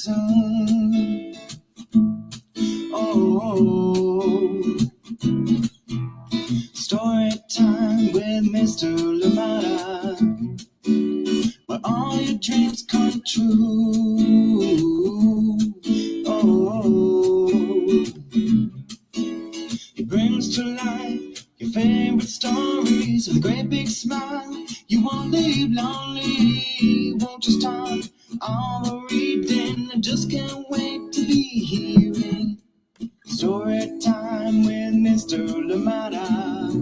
soon. Oh, story time with Mr. Limata, where all your dreams come true. Oh, he brings to life your favorite stories with a great big smile. You won't leave lonely, won't you start all the reading? I just can't wait to be hearing story time with Mr. Limata.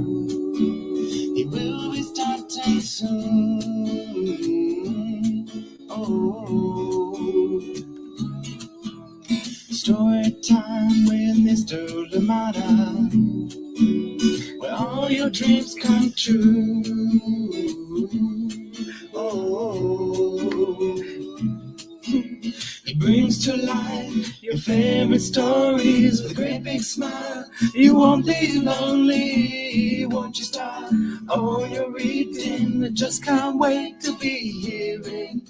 He will be starting soon. Oh, story time with Mr. Limata, where all your dreams come true. Oh, he brings to life your favorite stories with a great big smile. You won't be lonely, won't you start all your reading? I just can't wait to be hearing.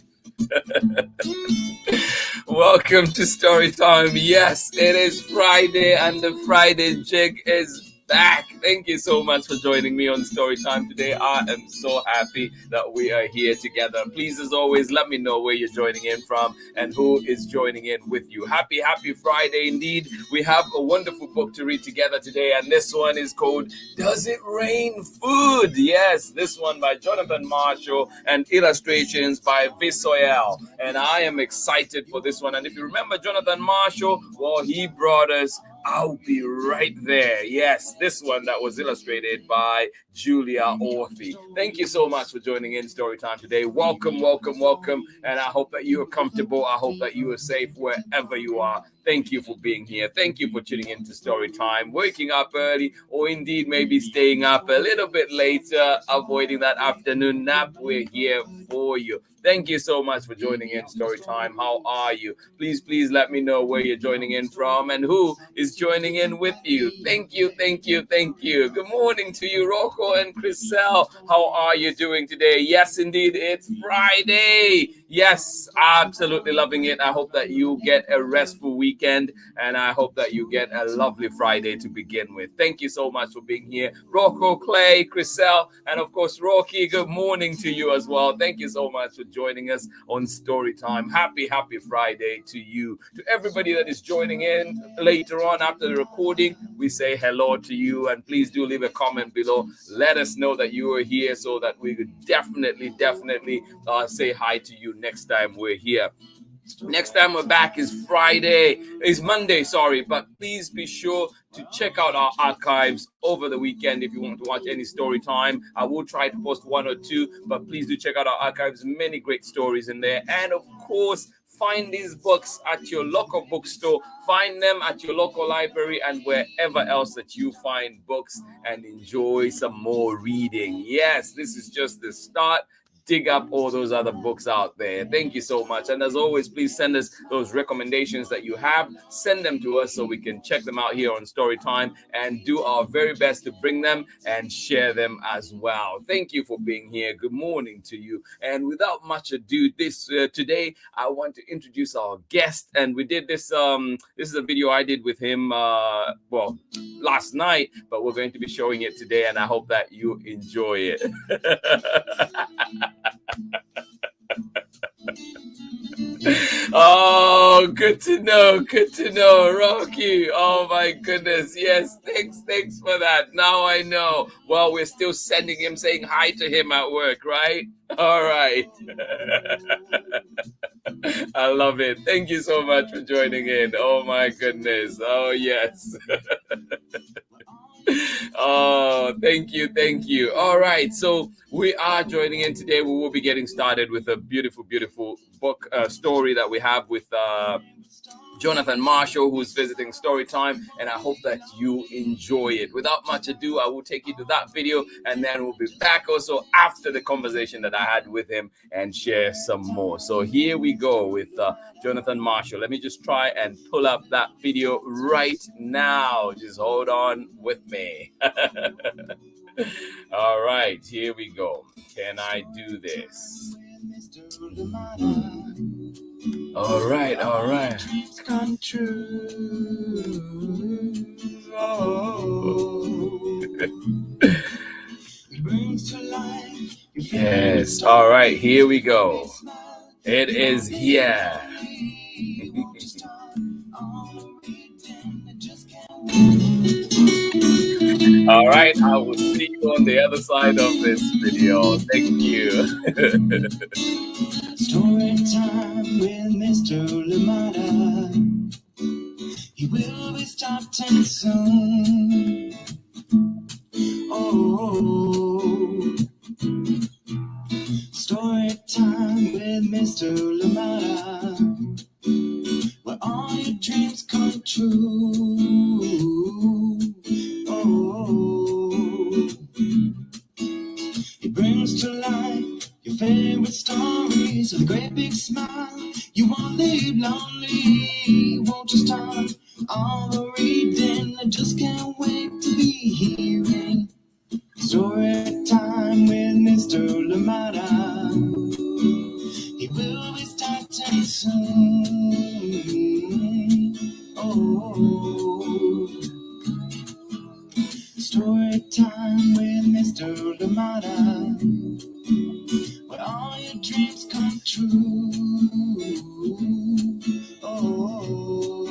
Welcome to Storytime. Yes, it is Friday and the Friday jig is back. Thank you so much for joining me on Storytime today. I am so happy that we are here together. Please, as always, let me know where you're joining in from and who is joining in with you. Happy Friday indeed. We have a wonderful book to read together today, and this one is called Does It Rain Food? Yes, this one by Jonathan Marshall and illustrations by VISOEALE. And I am excited for this one. And if you remember Jonathan Marshall, well, he brought us I'll Be Right There. Yes, this one that was illustrated by Julia Orthy. Thank you so much for joining in Storytime today. Welcome. And I hope that you are comfortable. I hope that you are safe wherever you are. Thank you for being here. Thank you for tuning into Storytime, waking up early, or indeed maybe staying up a little bit later, avoiding that afternoon nap. We're here for you. Thank you so much for joining in Storytime. How are you? Please let me know where you're joining in from and who is joining in with you. Thank you. Good morning to you, Rocco and Chriselle. How are you doing today? Yes, indeed, it's Friday. Yes, absolutely loving it. I hope that you get a restful weekend, and I hope that you get a lovely Friday to begin with. Thank you so much for being here. Rocco, Clay, Chriselle, and of course, Rocky, good morning to you as well. Thank you so much for joining us on Storytime. Happy Friday to you. To everybody that is joining in later on after the recording, we say hello to you, and please do leave a comment below. Let us know that you are here so that we could definitely say hi to you next time we're here. Next time we're back is Monday, but please be sure to check out our archives over the weekend if you want to watch any story time. I will try to post one or two, but please do check out our archives. Many great stories in there. And of course, find these books at your local bookstore. Find them at your local library and wherever else that you find books, and enjoy some more reading. Yes, this is just the start. Dig up all those other books out there. Thank you so much. And as always, please send us those recommendations that you have. Send them to us so we can check them out here on Storytime and do our very best to bring them and share them as well. Thank you for being here. Good morning to you. And without much ado, today I want to introduce our guest. And we did this. This is a video I did with him. Last night, but we're going to be showing it today, and I hope that you enjoy it. Oh, good to know, Rocky. Oh my goodness, yes, thanks for that. Now I know. Well, we're still sending him, saying hi to him at work, right? All right. I love it. Thank you so much for joining in. Oh my goodness. Oh yes. Oh, thank you. All right, so we are joining in today. We will be getting started with a beautiful book story that we have with Jonathan Marshall, who's visiting Storytime, and I hope that you enjoy it. Without much ado, I will take you to that video, and then we'll be back also after the conversation that I had with him and share some more. So here we go with Jonathan Marshall. Let me just try and pull up that video right now. Just hold on with me. All right, here we go. Can I do this? Mr. Limata. All right, all right. Dreams come true. Oh. It brings to life your Yes, all right, here we go. It is here. All right, I will see you on the other side of this video. Thank you. Story time with Mr. Limata. He will be starting soon. Oh, story time with Mr. Limata, where all your dreams come true. Oh, he brings to life your favorite stories with a great big smile. You won't leave lonely, won't you start all the reading? I just can't wait to be hearing story time with Mr. Limata. He will be starting soon. Oh, story time with Mr. Limata, where all your dreams come true. Oh,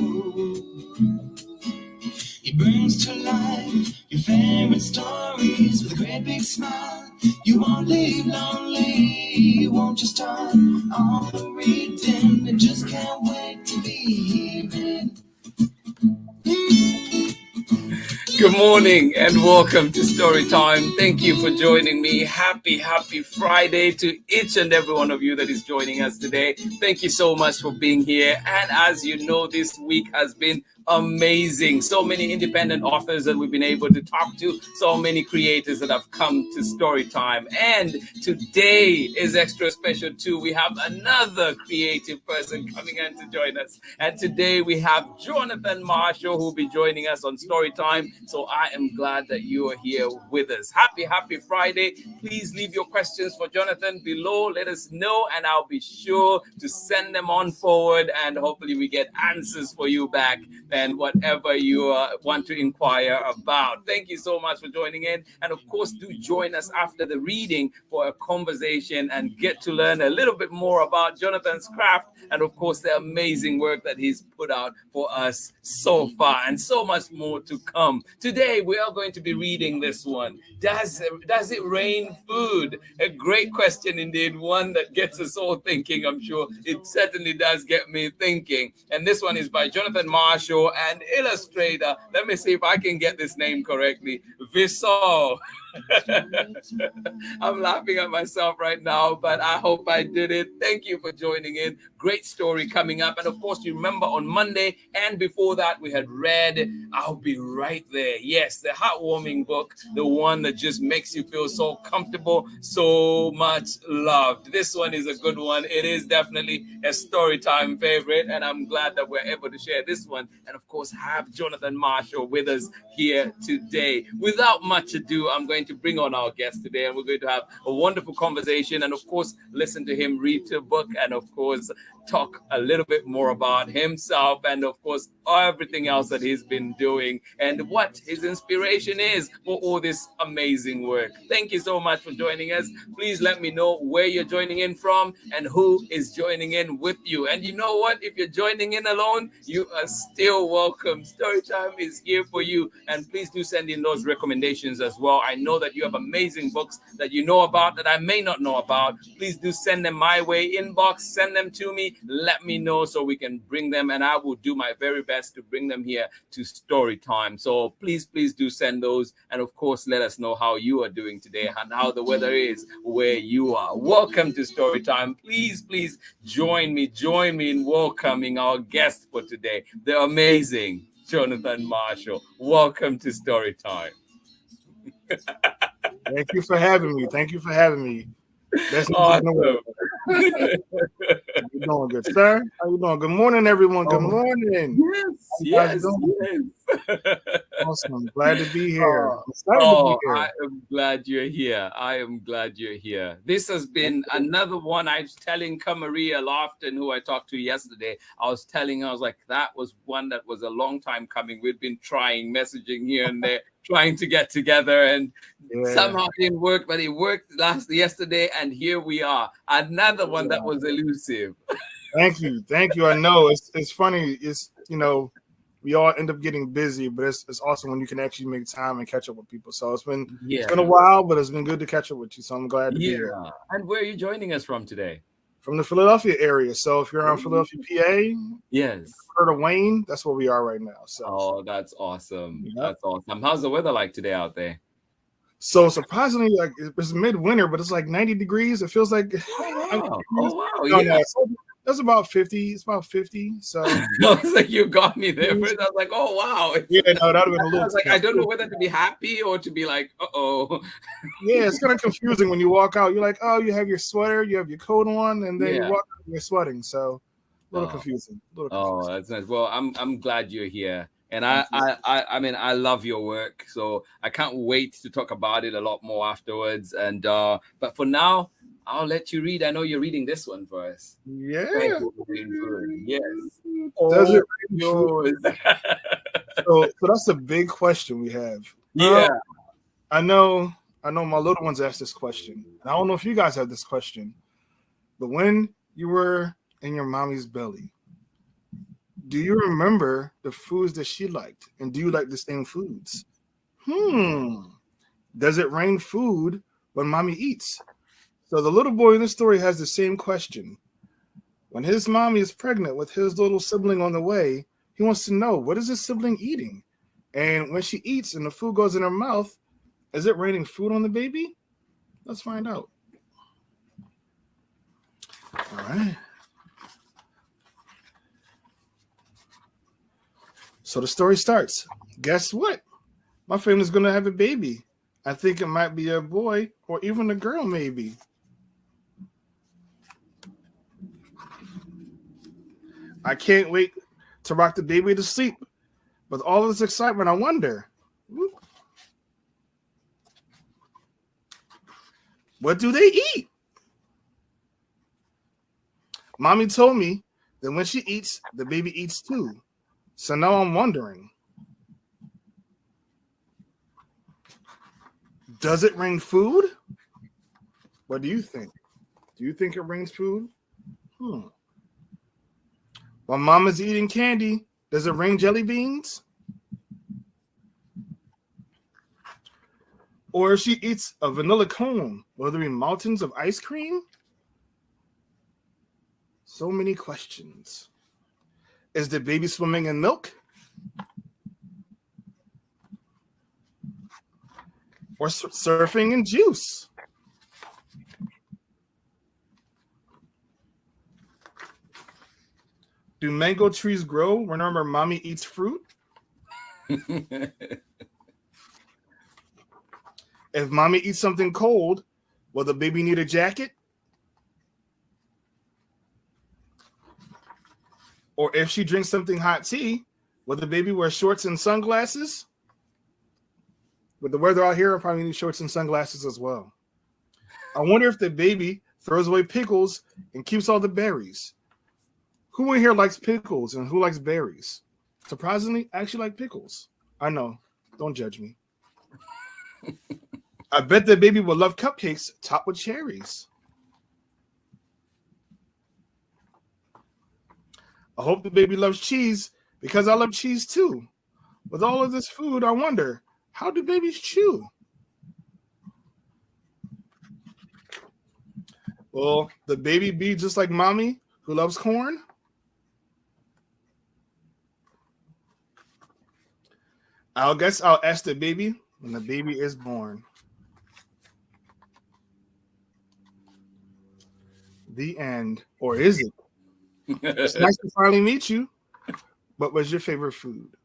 he brings to life your favorite stories with a great big smile. You won't leave lonely, won't you start all the reading? I just can't wait to be hearing. Good morning and welcome to Story Time. Thank you for joining me. Happy Friday to each and every one of you that is joining us today. Thank you so much for being here. And as you know, this week has been amazing. So many independent authors that we've been able to talk to, so many creators that have come to Story Time. And today is extra special too. We have another creative person coming in to join us. And today we have Jonathan Marshall, who will be joining us on Story Time. So I am glad that you are here with us. Happy Friday. Please leave your questions for Jonathan below. Let us know and I'll be sure to send them on forward, and hopefully we get answers for you back and whatever you want to inquire about. Thank you so much for joining in. And of course, do join us after the reading for a conversation and get to learn a little bit more about Jonathan's craft and of course the amazing work that he's put out for us so far, and so much more to come. Today we are going to be reading this one. Does it rain food? A great question indeed, one that gets us all thinking. I'm sure it certainly does get me thinking. And this one is by Jonathan Marshall and illustrator, let me see if I can get this name correctly, VISOEALE. I'm laughing at myself right now, but I hope I did it. Thank you for joining in. Great story coming up. And of course, you remember on Monday and before that, we had read I'll Be Right There. Yes, the heartwarming book, the one that just makes you feel so comfortable, so much loved. This one is a good one. It is definitely a story time favorite, and I'm glad that we're able to share this one. And of course, have Jonathan Marshall with us here today. Without much ado, I'm going to bring on our guest today, and we're going to have a wonderful conversation and of course listen to him read the book and of course talk a little bit more about himself and of course everything else that he's been doing and what his inspiration is for all this amazing work. Thank you so much for joining us. Please let me know where you're joining in from and who is joining in with you. And you know what? If you're joining in alone, you are still welcome. Storytime is here for you. And please do send in those recommendations as well. I know that you have amazing books that you know about that I may not know about. Please do send them my way. Inbox, send them to me. Let me know so we can bring them, and I will do my very best to bring them here to Story Time. So please do send those, and of course let us know how you are doing today and how the weather is where you are. Welcome to Story Time. Please join me in welcoming our guest for today, the amazing Jonathan Marshall. Welcome to Story Time. Thank you for having me. Best Awesome. How you doing, good sir? How you doing? Good morning, everyone. Good morning. Yes. Awesome. Glad to be here. Oh, Excited to be oh, here. I am glad you're here. I am glad you're here. This has been another one. I was telling Kamaria Lofton, who I talked to yesterday, I was telling her, I was like, that was one that was a long time coming. We'd been trying, messaging here and there, trying to get together, and somehow it didn't work, but it worked yesterday, and here we are. Another one that was elusive. Thank you. Thank you. I know it's funny. It's, we all end up getting busy, but it's awesome when you can actually make time and catch up with people. So it's been a while, but it's been good to catch up with you. So I'm glad to be here. And where are you joining us from today? From the Philadelphia area. So if you're on Philadelphia, PA, yes, heard of Wayne, that's where we are right now. So that's awesome. Yep. That's awesome. How's the weather like today out there? So surprisingly, like it's midwinter, but it's like 90 degrees. It feels like that's about 50. It's about 50. So I was like, you got me there. First, I was like, oh wow. Yeah, no, that'd have been a little. I was like, I don't know whether to be happy or to be like, Yeah, it's kind of confusing when you walk out. You're like, oh, you have your sweater, you have your coat on, and then you walk out and you're sweating. So a little confusing. Oh, that's nice. Well, I'm glad you're here. And I mean, I love your work, so I can't wait to talk about it a lot more afterwards. And but for now, I'll let you read. I know you're reading this one for us. Yeah. Yes. Does it yours? So that's a big question we have. Yeah. I know my little ones asked this question. And I don't know if you guys have this question, but when you were in your mommy's belly, do you remember the foods that she liked? And do you like the same foods? Does it rain food when mommy eats? So the little boy in this story has the same question. When his mommy is pregnant with his little sibling on the way, he wants to know, what is his sibling eating? And when she eats and the food goes in her mouth, is it raining food on the baby? Let's find out. All right. So the story starts. Guess what? My family's going to have a baby. I think it might be a boy or even a girl, maybe. I can't wait to rock the baby to sleep. With all this excitement, I wonder, what do they eat? Mommy told me that when she eats, the baby eats too. So now I'm wondering, does it rain food? What do you think? Do you think it rains food? While mama's eating candy, does it rain jelly beans? Or if she eats a vanilla cone, will there be mountains of ice cream? So many questions. Is the baby swimming in milk? Or surfing in juice? Do mango trees grow whenever mommy eats fruit? If mommy eats something cold, will the baby need a jacket? Or if she drinks something hot tea, will the baby wear shorts and sunglasses? With the weather out here, I probably need shorts and sunglasses as well. I wonder if the baby throws away pickles and keeps all the berries. Who in here likes pickles and who likes berries? Surprisingly, I actually like pickles. I know. Don't judge me. I bet the baby will love cupcakes topped with cherries. I hope the baby loves cheese because I love cheese too. With all of this food, I wonder, how do babies chew? Will the baby be just like mommy who loves corn? I guess I'll ask the baby when the baby is born. The end. Or is it? It's nice to finally meet you. What was your favorite food?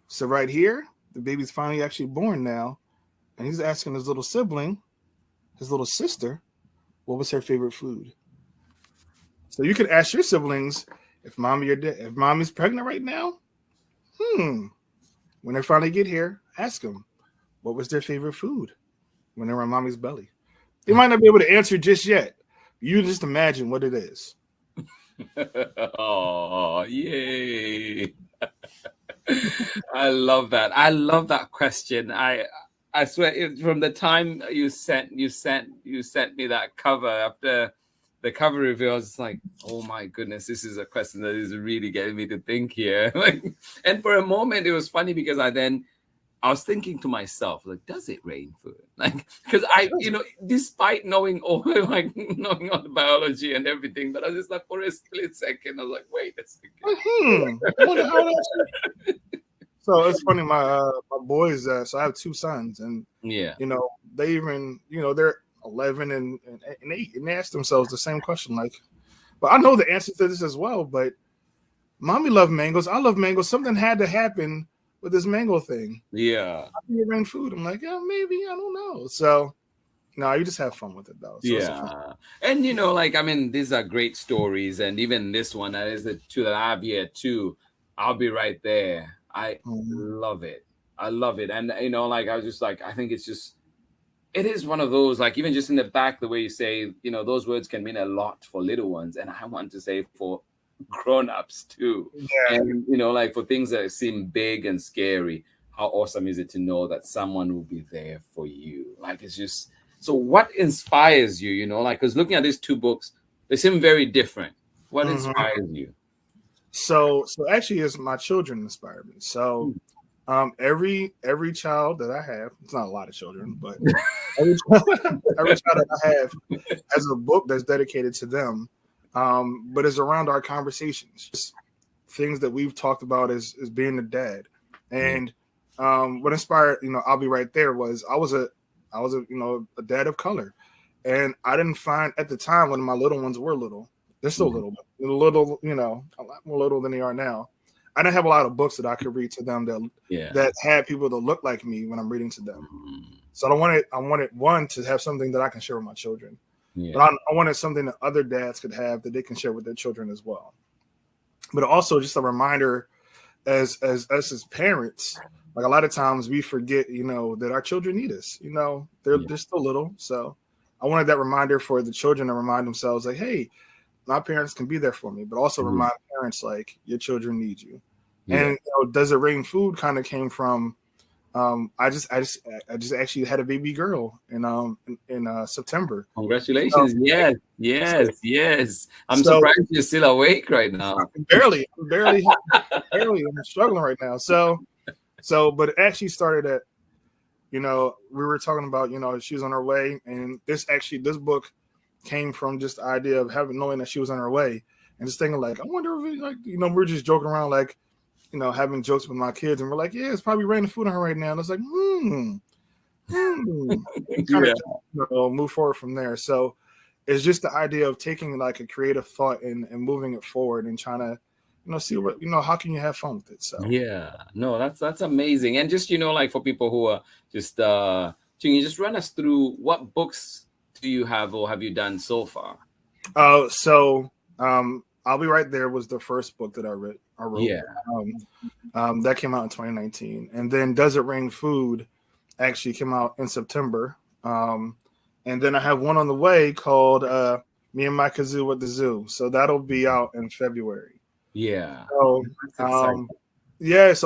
So right here, the baby's finally actually born now. And he's asking his little sibling, his little sister, what was her favorite food? So you can ask your siblings if mommy's pregnant right now. when they finally get here, ask them what was their favorite food when they were in mommy's belly. They might not be able to answer just yet. You just imagine what it is. Oh, yay. I love that. I love that question. I swear from the time you sent me that cover after the cover reveal, I was just like, oh my goodness, this is a question that is really getting me to think here. And for a moment it was funny because I was thinking to myself, like, does it rain food? Like, because despite knowing all knowing all the biology and everything, but I was just like, for a split second, I was like, wait a second. I wonder how that's. So it's funny. My boys. So I have two sons, and they even they're 11 and 8, and they ask themselves the same question. Like, but I know the answer to this as well. But mommy loved mangoes. I love mangoes. Something had to happen with this mango thing. Yeah. How can you rain food? I'm like, yeah, maybe. I don't know. So, no, you just have fun with it, though. So yeah. And, these are great stories. And even this one, that is the two that I have here, too. I'll be right there. I love it. I love it. And, I was just like, I think it's just, it is one of those, like, even just in the back, the way you say, those words can mean a lot for little ones. And I want to say for grown-ups too. Yeah. And for things that seem big and scary, how awesome is it to know that someone will be there for you? Like, it's just, so what inspires you, because looking at these two books, they seem very different. What inspires you? So actually it's my children inspire me. So every child that I have, it's not a lot of children, but every child that I have has a book that's dedicated to them. But it's around our conversations, just things that we've talked about as being a dad. And what inspired, I'll be right there was I was a dad of color. And I didn't find at the time when my little ones were little, they're still little, a lot more little than they are now. I didn't have a lot of books that I could read to them that had people that look like me when I'm reading to them. So I wanted one to have something that I can share with my children. Yeah. But I wanted something that other dads could have that they can share with their children as well. But also just a reminder as parents, like a lot of times we forget, that our children need us. They're still little. So I wanted that reminder for the children to remind themselves like, hey, my parents can be there for me, but also remind parents like your children need you. Yeah. And Does It Rain Food kind of came from I just actually had a baby girl in September. Congratulations! Yes. I'm surprised you're still awake right now. Barely. I'm struggling right now. So, but it actually started at, we were talking about, she was on her way, and this book came from just the idea of knowing that she was on her way, and just thinking like, I wonder if we're just joking around like, having jokes with my kids, and we're like, yeah, it's probably raining food on her right now. And it's like, move forward from there. So it's just the idea of taking like a creative thought and moving it forward and trying to, see what, how can you have fun with it? So that's amazing. And just, for people who are just, can you just run us through what books do you have or have you done so far? I'll Be Right There was the first book that I wrote. Yeah. That came out in 2019. And then Does It Rain Food actually came out in September. And then I have one on the way called Me and My Kazoo at the Zoo. So that'll be out in February. Yeah. So, so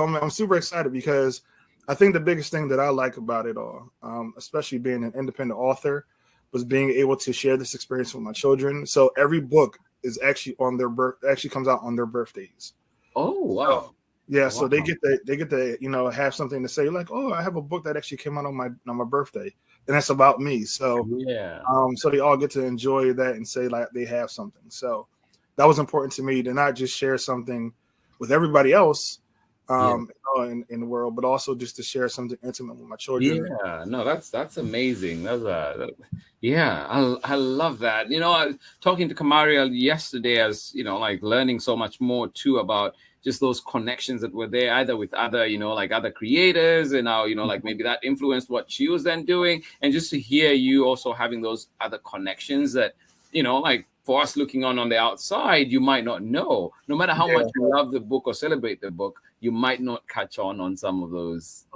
I'm super excited because I think the biggest thing that I like about it all, especially being an independent author, was being able to share this experience with my children. So every book is actually actually comes out on their birthdays. Oh wow! So they get to have something to say like, oh, I have a book that actually came out on my birthday, and that's about me. So so they all get to enjoy that and say like they have something. So that was important to me to not just share something with everybody else in the world, but also just to share something intimate with my children. Yeah, no, that's amazing. I love that. I was talking to Kamaria yesterday as, like learning so much more too about just those connections that were there either with other, like other creators and how, like maybe that influenced what she was then doing. And just to hear you also having those other connections that, like for us looking on the outside, you might not know. No matter how much you love the book or celebrate the book, you might not catch on some of those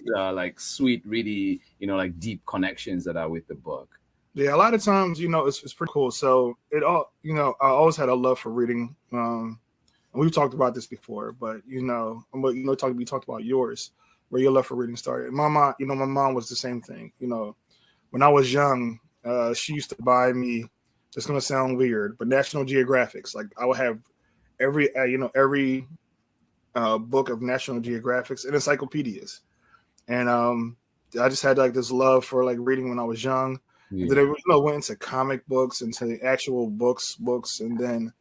like sweet, really, like deep connections that are with the book. Yeah, a lot of times, it's pretty cool. So it all, I always had a love for reading. And we've talked about this before, but we talked about yours, where your love for reading started. My mom was the same thing. When I was young, she used to buy me. It's gonna sound weird, but National Geographics. Like I would have every book of National Geographics and encyclopedias, and I just had like this love for like reading when I was young. Yeah. And then I went into comic books, into the actual books, and then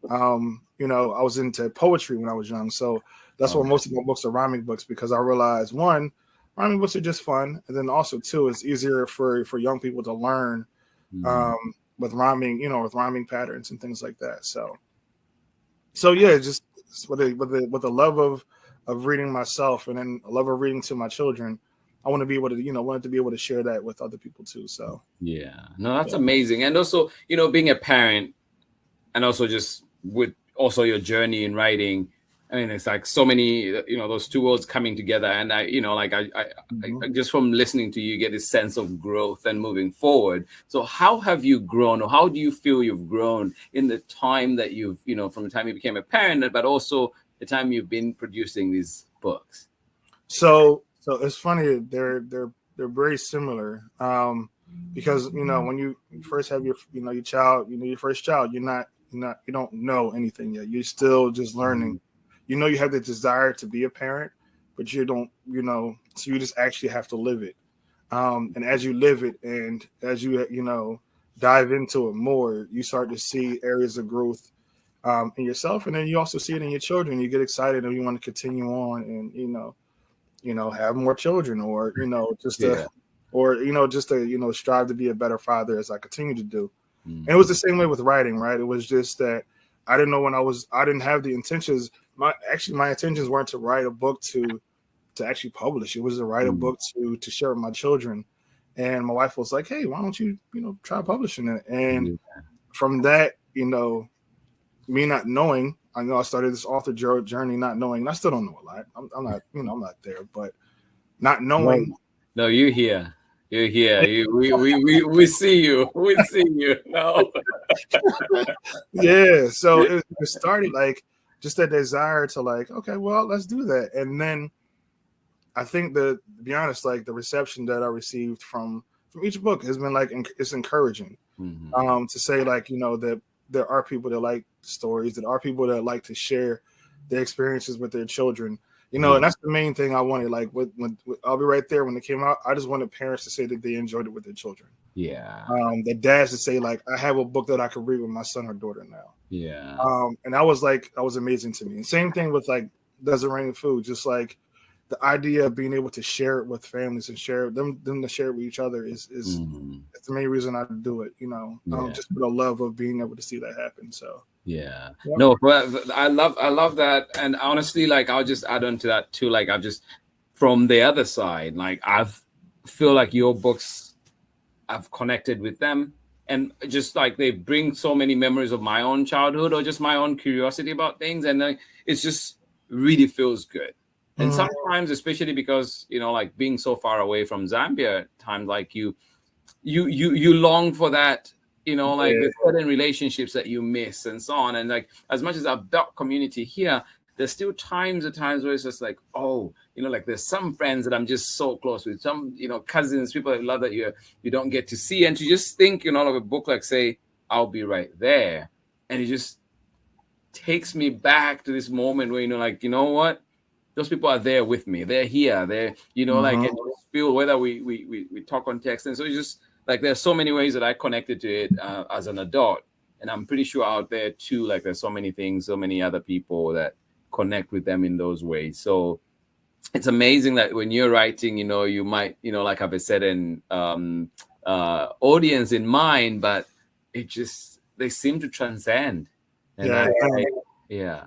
I was into poetry when I was young. So that's why most of my books are rhyming books, because I realized, one, rhyming books are just fun, and then also two, it's easier for young people to learn with rhyming patterns and things like that. So yeah, just with the love of reading myself, and then a love of reading to my children. I want to be able to share that with other people too. So yeah, no, that's amazing. And also, being a parent, and also just with also your journey in writing. I mean, it's like so many, those two worlds coming together. And I just from listening to you, get this sense of growth and moving forward. So how have you grown, or how do you feel you've grown in the time that you've, from the time you became a parent, but also the time you've been producing these books? So it's funny. They're very similar. Because when you first have your child, your first child, you don't know anything yet. You're still just learning. You have the desire to be a parent, but you don't, so you just actually have to live it. And as you live it, and as you dive into it more, you start to see areas of growth in yourself, and then you also see it in your children. You get excited and you want to continue on, and have more children, or just to strive to be a better father, as I continue to do. And it was the same way with writing, right? It was just that I didn't know I didn't have the intentions. My intentions weren't to write a book to actually publish. It was to write a book to share with my children. And my wife was like, "Hey, why don't you try publishing it?" And from that, me not knowing, I started this author journey not knowing, and I still don't know a lot. I'm not, I'm not there, but not knowing. No, you're here. You're here. We see you. We see you. No. Yeah. So it started like just that desire to like, okay, well, let's do that. And then I think to be honest, like the reception that I received from each book has been like, it's encouraging. To say like, that there are people that like stories, that are people that like to share their experiences with their children. And that's the main thing I wanted. Like when I'll Be Right There, when it came out, I just wanted parents to say that they enjoyed it with their children. Yeah. The dads to say like, I have a book that I could read with my son or daughter now. Yeah. And that was amazing to me. And same thing with like Does It Rain Food? Just like the idea of being able to share it with families and share them to share it with each other is that's the main reason I do it. Just for the love of being able to see that happen. So. Yeah. No, but I love that. And honestly, like I'll just add on to that too. Like I've just from the other side, like feel like your books, I've connected with them, and just like they bring so many memories of my own childhood or just my own curiosity about things, and like it's just really feels good. And sometimes, especially because like being so far away from Zambia, at times like you long for that. Like the certain relationships that you miss and so on. And like, as much as I've built community here, there's still times where it's just like, like there's some friends that I'm just so close with, some, cousins, people that love that you don't get to see. And to just think, of a book like, say, I'll Be Right There. And it just takes me back to this moment where, like, you know what? Those people are there with me. They're here. They're, like, and just feel whether we talk on text. And so it's just, like there's so many ways that I connected to it as an adult, and I'm pretty sure out there too. Like there's so many things, so many other people that connect with them in those ways. So it's amazing that when you're writing, you might, like I've said, an audience in mind, but they seem to transcend. And yeah.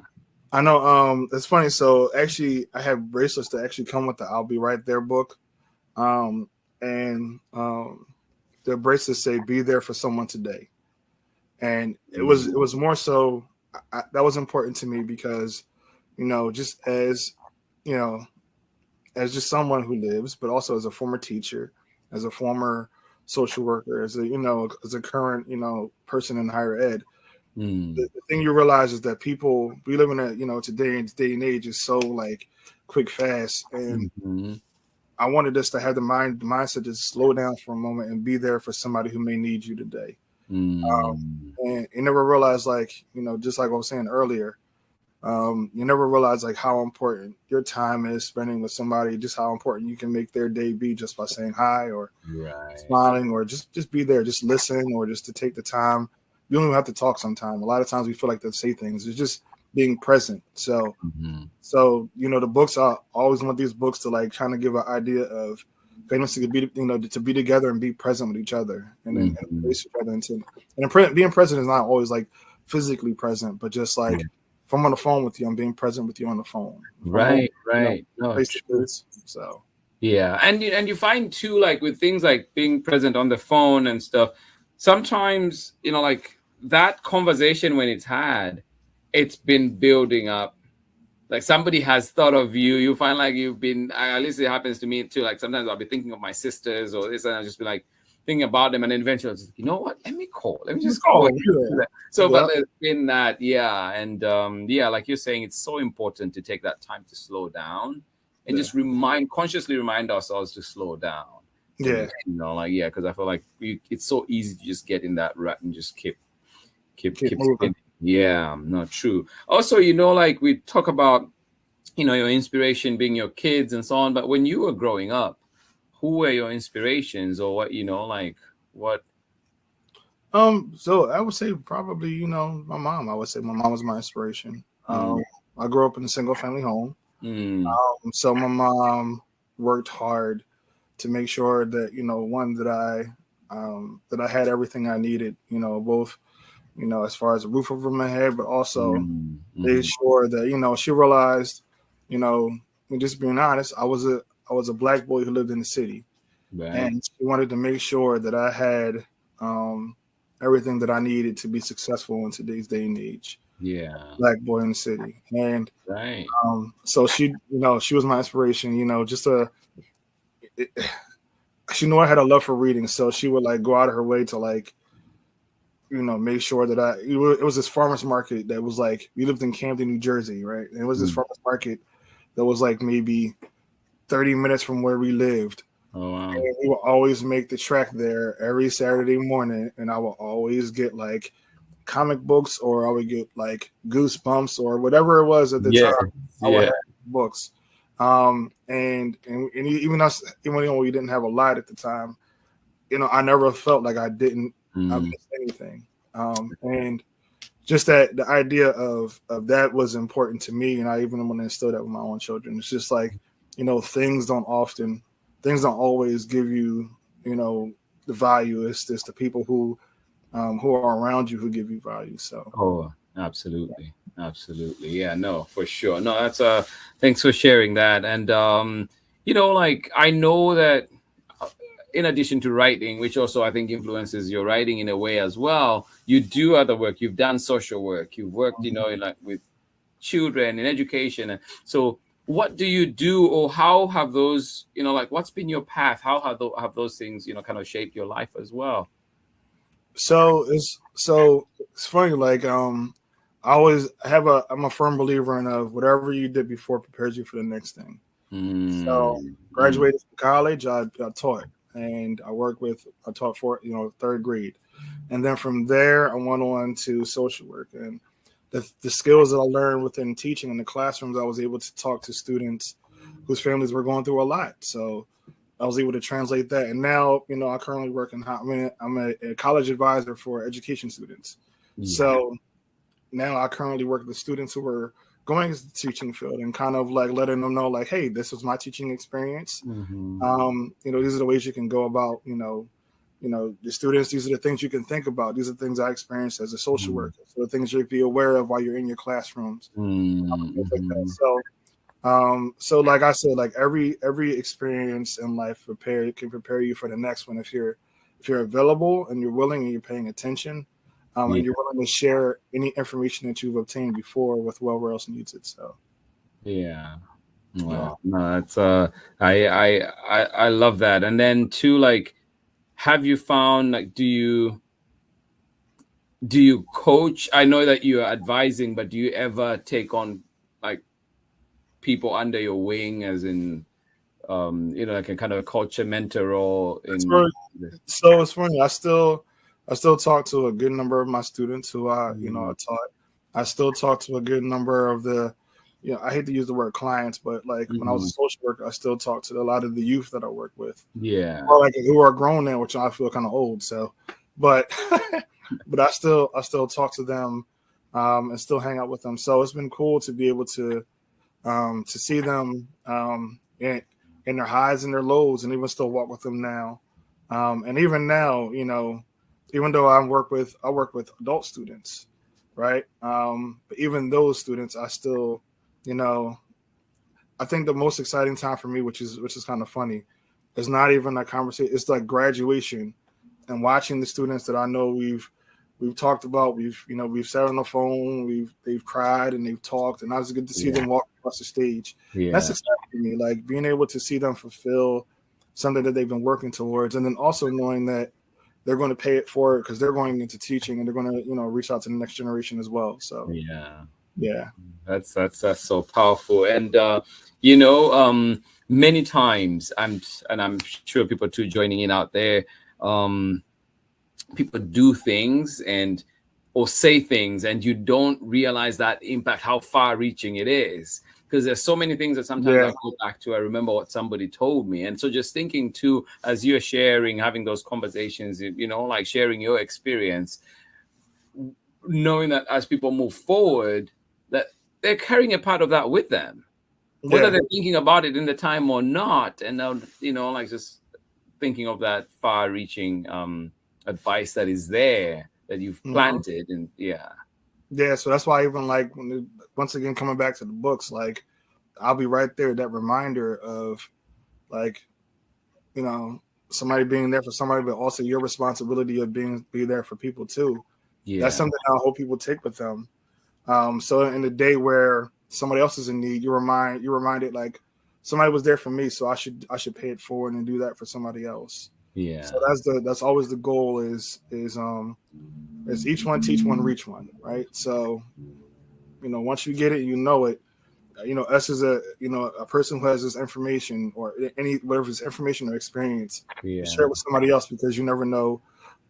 I know. It's funny. So actually, I have bracelets that actually come with the "I'll Be Right There" book, and the bracelets say "Be there for someone today," And it was more so that was important to me because, just as, you know, as just someone who lives, but also as a former teacher, as a former social worker, as as a current, person in higher ed. The thing you realize is that we live in today and age is so like quick, fast, and I wanted us to have the mindset to slow down for a moment and be there for somebody who may need you today. And you never realize, like, just like I was saying earlier, you never realize like how important your time is spending with somebody, just how important you can make their day be just by saying hi or smiling or just be there, just listen, or just to take the time. You don't even have to talk sometimes. A lot of times we feel like to say things. It's just being present. So, the books, I always want these books to like kind of give an idea of families to be, to be together and be present with each other and then embrace each other. And being present is not always like physically present, but just like if I'm on the phone with you, I'm being present with you on the phone. Right. No, Face to true. face. So. Yeah, and you find too, like with things like being present on the phone and stuff, sometimes like that conversation when it's had, it's been building up. Like somebody has thought of you. You find like you've been. At least it happens to me too. Like sometimes I'll be thinking of my sisters or this, and I'll just be like thinking about them, and then eventually, I'll just, you know what? Let me call. Let me just call. So, but there's been that, yeah, and like you're saying, it's so important to take that time to slow down and just consciously remind ourselves to slow down. Yeah. Because I feel like it's so easy to just get in that rut and just keep moving. spinning. Yeah, not true. Also, like we talk about, your inspiration being your kids and so on. But when you were growing up, who were your inspirations, or what, like what? So I would say probably, my mom. I would say my mom was my inspiration. I grew up in a single family home. So my mom worked hard to make sure that, one, that I had everything I needed, both, as far as a roof over my head, but also made sure that, she realized, just being honest, I was a black boy who lived in the city. And she wanted to make sure that I had everything that I needed to be successful in today's day and age. Yeah. Black boy in the city. And so she was my inspiration, she knew I had a love for reading. So she would like go out of her way to like, make sure that it was this farmer's market that was like, we lived in Camden, New Jersey, right? And it was this farmer's market that was like maybe 30 minutes from where we lived. Oh, wow. And we would always make the trek there every Saturday morning, and I would always get like comic books, or I would get like Goosebumps or whatever it was at the time. I would have books. And even us, even though we didn't have a lot at the time, I never felt like I missed anything. And just that the idea of that was important to me, and I even want to instill that with my own children. It's just like, things don't always give you, the value. It's just the people who are around you who give you value. So. Absolutely. Yeah, no, for sure. No, that's thanks for sharing that. And like I know that in addition to writing, which also I think influences your writing in a way as well, you do other work. You've done social work. You've worked, in like with children in education. And so what do you do, or how have those, like what's been your path? How have those things, kind of shaped your life as well? So it's funny. Like, I'm a firm believer in whatever you did before prepares you for the next thing. So graduated from college, I taught, and I taught for, third grade. And then from there, I went on to social work, and the skills that I learned within teaching in the classrooms, I was able to talk to students whose families were going through a lot. So I was able to translate that. And now, I currently work I'm a college advisor for education students. Yeah. So now I currently work with students who are going into the teaching field and kind of like letting them know, like, hey, this was my teaching experience. These are the ways you can go about, the students, these are the things you can think about. These are the things I experienced as a social worker. So the things you be aware of while you're in your classrooms. Like that. So like I said, like every experience in life can prepare you for the next one if you're available and you're willing and you're paying attention. and you're willing to share any information that you've obtained before with whoever else needs it. So Yeah. yeah. Wow. No, that's I love that. And then too, like, have you found, like, do you coach? I know that you're advising, but do you ever take on like people under your wing, as in like a kind of a culture mentor role in So it's funny. I still talk to a good number of my students who I taught. I still talk to a good number of the, I hate to use the word clients, but like when I was a social worker, I still talk to a lot of the youth that I work with. Yeah. Or like who are grown now, which I feel kind of old. So, but but I still talk to them, and still hang out with them. So it's been cool to be able to see them in their highs and their lows, and even still walk with them now. And even now, even though I work with adult students, right? But even those students, I still, I think the most exciting time for me, which is kind of funny, is not even a conversation. It's like graduation and watching the students that I know we've talked about. We've sat on the phone. They've cried and they've talked, and I was good to see them walk across the stage. Yeah. That's exciting to me. Like being able to see them fulfill something that they've been working towards, and then also knowing that they're going to pay it forward because they're going into teaching and they're going to reach out to the next generation as well. So yeah, that's so powerful. And many times I'm sure people too joining in out there, people do things or say things and you don't realize that impact, how far reaching it is, because there's so many things that sometimes I go back to. I remember what somebody told me. And so just thinking too, as you're sharing, having those conversations, like sharing your experience, knowing that as people move forward, that they're carrying a part of that with them, whether they're thinking about it in the time or not. And now, like just thinking of that far-reaching advice that is there that you've planted. And so that's why even like once again coming back to the books, like I'll be right there, that reminder of like somebody being there for somebody, but also your responsibility of be there for people too. That's something I hope people take with them. So in the day where somebody else is in need, you're reminded like somebody was there for me, so I should pay it forward and do that for somebody else. So that's always the goal is each one teach one, reach one, right? So once you get it, it, us as a person who has this information or whatever it's information or experience, share it with somebody else, because you never know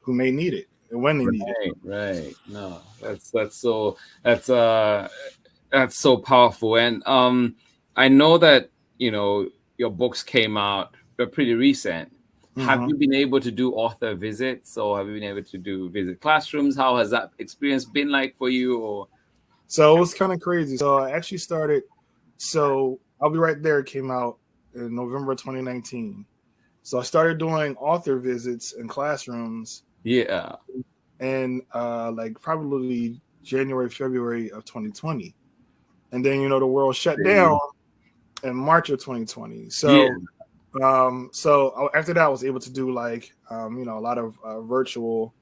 who may need it and when they need it. Right. No, that's so powerful. And I know that your books came out, they're pretty recent. Have you been able to do author visits, or have you been able to visit classrooms? How has that experience been like for you? Or so it was kind of crazy. So I actually started. So I'll Be Right There came out in November 2019. So I started doing author visits in classrooms. And like probably January, February of 2020, and then the world shut down in March of 2020. So so after that, I was able to do like a lot of virtual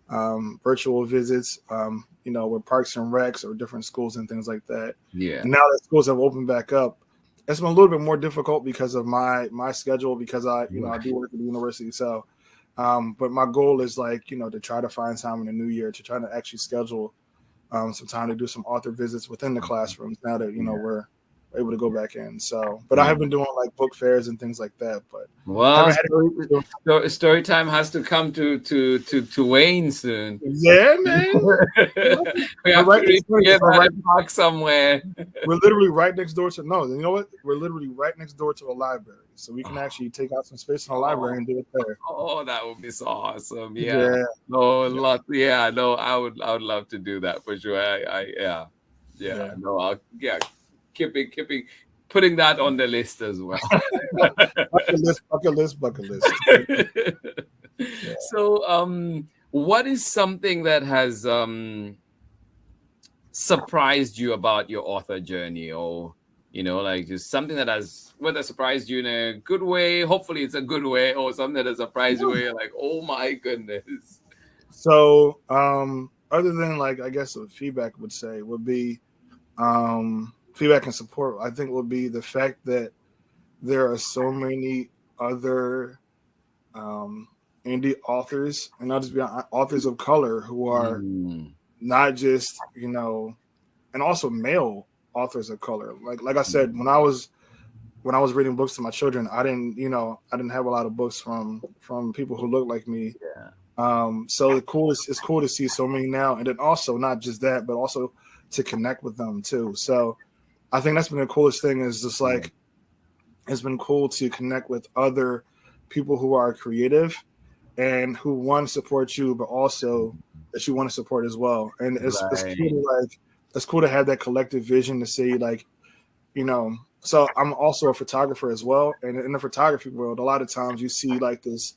visits, with parks and recs or different schools and things like that. And now that schools have opened back up, it's been a little bit more difficult because of my schedule, because I do work at the university. So but my goal is like to try to find time in the new year to try to actually schedule some time to do some author visits within the classrooms now that we're able to go back in. So but I have been doing like book fairs and things like that, but story time has to come to Wayne soon. Man. We have to get that park somewhere. We're literally right next door to we're literally right next door to a library, so we can actually take out some space in the library and do it there. Oh, that would be so awesome. No, I would love to do that for sure. I'll keeping putting that on the list as well. bucket list. So what is something that has surprised you about your author journey, or like just something that has, whether surprised you in a good way, hopefully it's a good way, or something that has surprised you where you're like, oh my goodness? So other than like I guess what feedback would say would be feedback and support. I think would be the fact that there are so many other um, indie authors, and not just be authors of color who are Mm. not just and also male authors of color. Like I said, when I was reading books to my children, I didn't have a lot of books from people who look like me. Yeah. So it's cool to see so many now, and then also not just that, but also to connect with them too. So I think that's been the coolest thing is just like it's been cool to connect with other people who are creative and who want to support you, but also that you want to support as well. And it's cool Right. to like it's cool to have that collective vision to see like so I'm also a photographer as well, and in the photography world a lot of times you see like this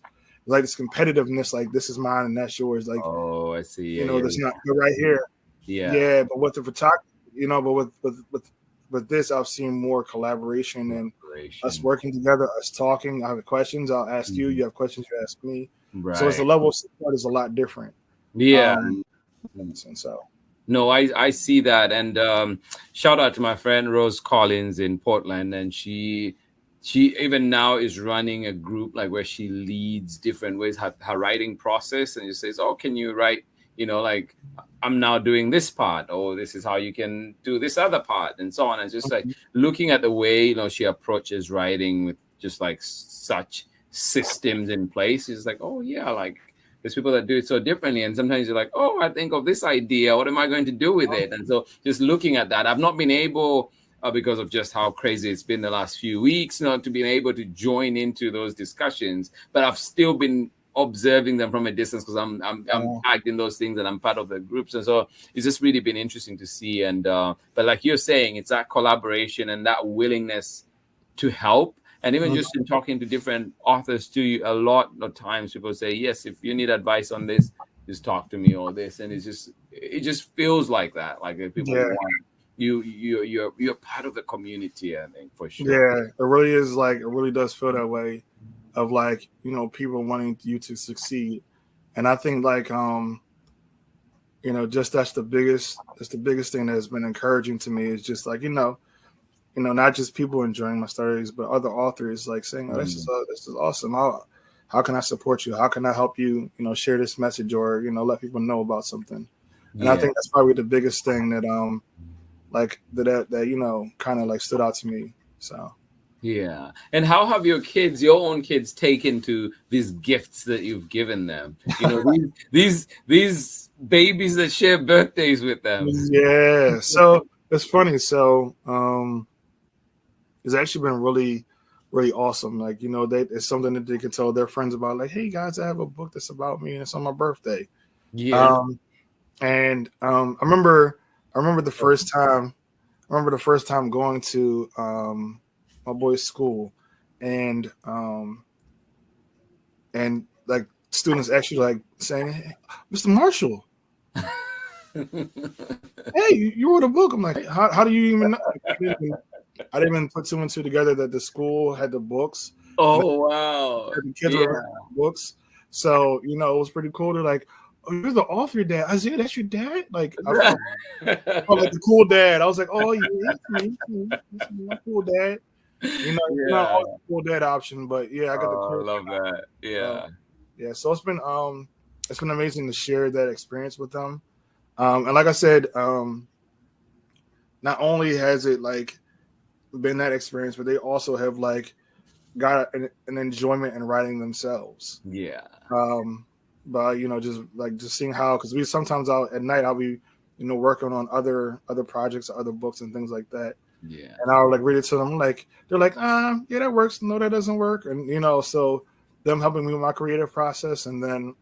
competitiveness, like this is mine and that's yours, like Oh, I see. Yeah, yeah, that's not you're right here. yeah. Yeah, but with the photography, but with this I've seen more collaboration and us Collaboration. working together, us talking. I have questions, I'll ask you, Mhm. you have questions, you ask me. So it's Right. the level of support is a lot different. Yeah. um and so No, I see that, and shout out to my friend Rose Collins in Portland, and she even now is running a group like where she leads different ways her writing process, and she says, "Oh, can you write? Like I'm now doing this part, or this is how you can do this other part, and so on." And just like looking at the way she approaches writing with just like such systems in place, is like, oh yeah, like there's people that do it so differently, and sometimes you're like, oh, I think of this idea, what am I going to do with it? And so just looking at that, I've not been able, because of just how crazy it's been the last few weeks, not to be able to join into those discussions, but I've still been observing them from a distance because I'm tagged in those things and I'm part of the groups, and so it's just really been interesting to see. And but like you're saying, it's that collaboration and that willingness to help. And even just in talking to different authors too, a lot of times people say, yes, if you need advice on this, just talk to me, or this. And it just feels like that, like if people yeah, want you're part of the community, I think, for sure. yeah, it really is, like it really does feel that way of like people wanting you to succeed. And I think like just that's the biggest thing that has been encouraging to me is just like not just people enjoying my stories, but other authors like saying, "Oh, this is awesome. How can I support you? How can I help you? Share this message or let people know about something." And I Yeah. think that's probably the biggest thing that like that kind of like stood out to me. So Yeah. And how have your own kids, taken to these gifts that you've given them? These babies that share birthdays with them. yeah, so it's funny. So it's actually been really really awesome. Like it's something that they can tell their friends about. Like, hey guys, I have a book that's about me and it's on my birthday. Yeah. Um, And I remember the first time. I remember the first time going to my boy's school, and like students actually like saying, hey, "Mr. Marshall, hey, you wrote a book." I'm like, how do you even know? Like, I didn't even put two and two together that the school had the books and Oh wow. that the kids were Yeah. reading books. So it was pretty cool to like, oh, you're the author, dad. I said, that's your dad. Like I felt like the cool dad. I was like, oh yeah, it's me. It's me. I'm cool dad. You're not Yeah. always the cool dad option, but yeah, I got the Oh, cool I love dad that. option. So Yeah. yeah, so it's been amazing to share that experience with them. And like I said, not only has it like been that experience, but they also have like got an enjoyment in writing themselves. Yeah. But just seeing how, because we sometimes out at night I'll be working on other projects or other books and things like that, Yeah. and I'll like read it to them, like they're like, yeah, that works, no, that doesn't work, and so them helping me with my creative process, and then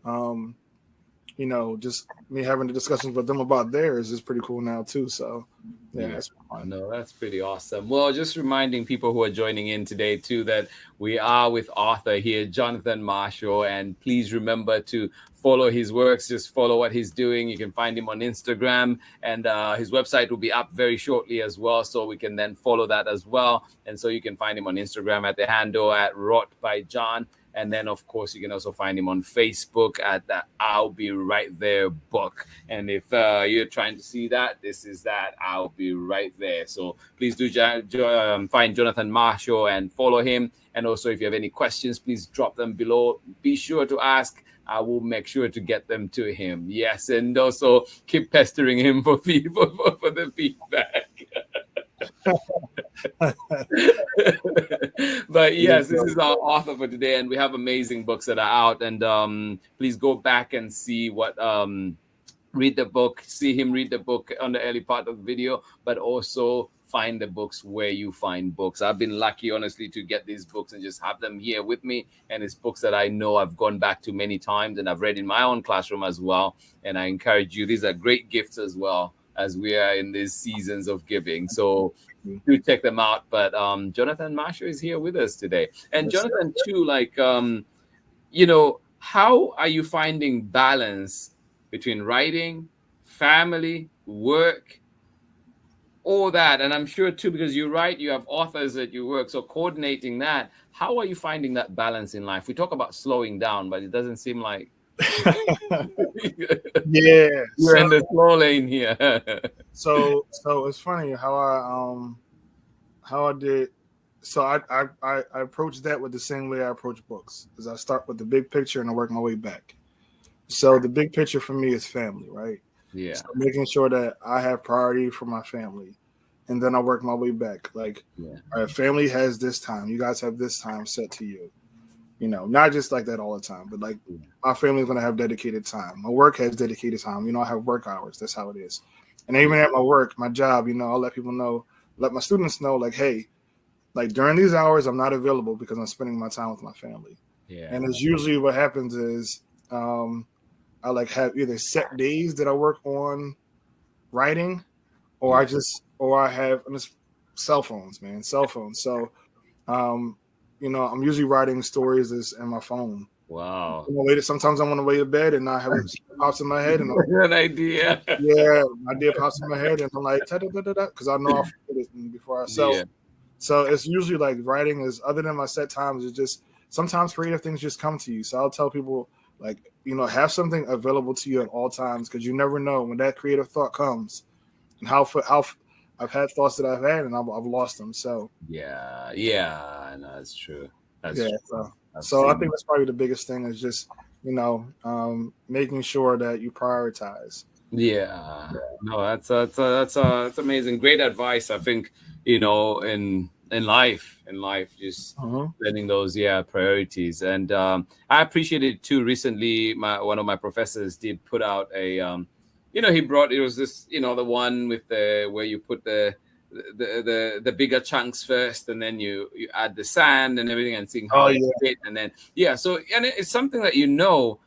just me having the discussions with them about theirs is pretty cool now too. So yeah, Yeah, it's fun. no, that's pretty awesome. Well, just reminding people who are joining in today too that we are with author here, Jonathan Marshall, and please remember to follow his works. Just follow what he's doing. You can find him on Instagram, and his website will be up very shortly as well, so we can then follow that as well. And so you can find him on Instagram at the handle at Wrought by John. And then, of course, you can also find him on Facebook at the I'll Be Right There book. And if you're trying to see that, this is that I'll Be Right There. So please do find Jonathan Marshall and follow him. And also, if you have any questions, please drop them below. Be sure to ask. I will make sure to get them to him. Yes, and also keep pestering him for for the feedback. But yes, this is our author for today, and we have amazing books that are out. And please go back and see what read the book, see him read the book on the early part of the video, but also find the books where you find books. I've been lucky, honestly, to get these books and just have them here with me. And it's books that I know I've gone back to many times and I've read in my own classroom as well. And I encourage you, these are great gifts as well, as we are in these seasons of giving. So do check them out. But Jonathan Marshall is here with us today. And Jonathan, too, like, how are you finding balance between writing, family, work, all that? And I'm sure too, because you write, you have authors that you work, so coordinating that, how are you finding that balance in life? We talk about slowing down, but it doesn't seem like Yeah, you're in the slow lane here. so it's funny how I did. So I approach that with the same way I approach books, is I start with the big picture and I work my way back. So the big picture for me is family, right? Yeah. So making sure that I have priority for my family, and then I work my way back. Like, all right, family has this time. You guys have this time set to you. Not just like that all the time, but like my family's going to have dedicated time. My work has dedicated time. I have work hours. That's how it is. And even at my work, my job, I'll let people know, let my students know, like, hey, like during these hours, I'm not available because I'm spending my time with my family. Yeah. And it's usually what happens is I like have either set days that I work on writing, or I have cell phones, man, cell phones. So, I'm usually writing stories in my phone. Wow. Sometimes I'm on the way to bed and I have it pops in my head and an idea. Yeah, an idea pops in my head and I'm like, because I know I'll forget it before I sell. Yeah. So it's usually like writing is, other than my set times, it's just sometimes creative things just come to you. So I'll tell people, like, have something available to you at all times, because you never know when that creative thought comes, and how I've had thoughts that I've had and I've lost them. So yeah, no, that's true. That's true. So I think that's probably the biggest thing, is just making sure that you prioritize. Yeah. No, that's amazing. Great advice. I think in life, just setting those priorities. And I appreciated too. Recently, one of my professors did put out a he brought, it was this the one with where you put the bigger chunks first, and then you add the sand and everything, and seeing how it fit, and then so, and it's something that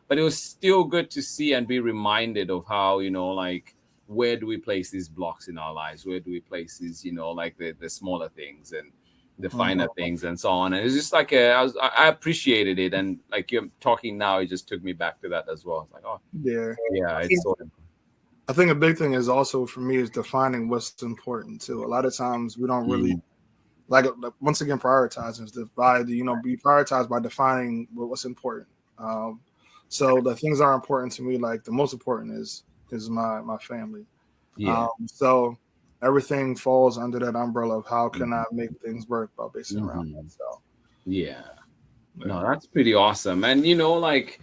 but it was still good to see and be reminded of how like, where do we place these blocks in our lives, where do we place these like the smaller things and the finer things and so on. And it's just like I appreciated it, and like you're talking now, it just took me back to that as well. It's like, oh yeah, it's sort of. I think a big thing is also for me is defining what's important too. A lot of times we don't really like, once again, prioritizing is be prioritized by defining what's important. So the things that are important to me, like the most important is my family. So everything falls under that umbrella of how can I make things work by basing around that. So no, that's pretty awesome. And like,